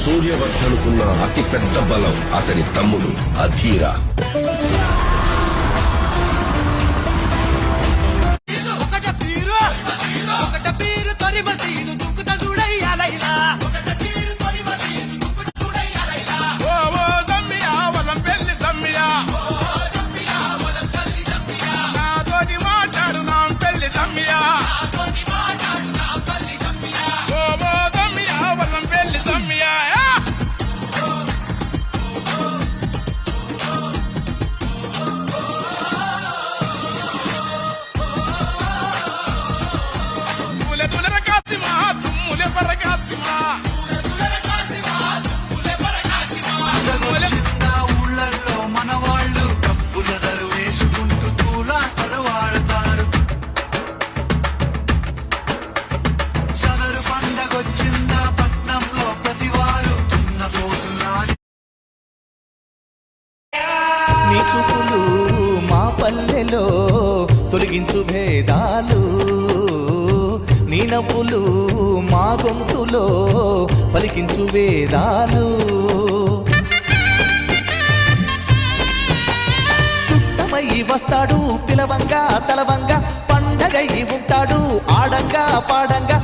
సూర్యవర్ధనుకున్న అతి పెద్ద బలం అతని తమ్ముడు అధీర. ఊళ్ళల్లో మన వాళ్ళు డబ్బుల ధరు వేసుకుంటూ తూలాటలు వాడతారు. సదరు పండగొచ్చిందా పట్నంలో ప్రతి వారు తున్నపోతున్నారు. నీ చూపులు మా పల్లెలో తొలగించు భేదాలు, నీ నవ్వులు మా గొంతులో పలికించు వేదాలు. చుట్టమై వస్తాడు పిలవంగా తలవంగా, పండగై ఉంటాడు ఆడంగా పాడంగా,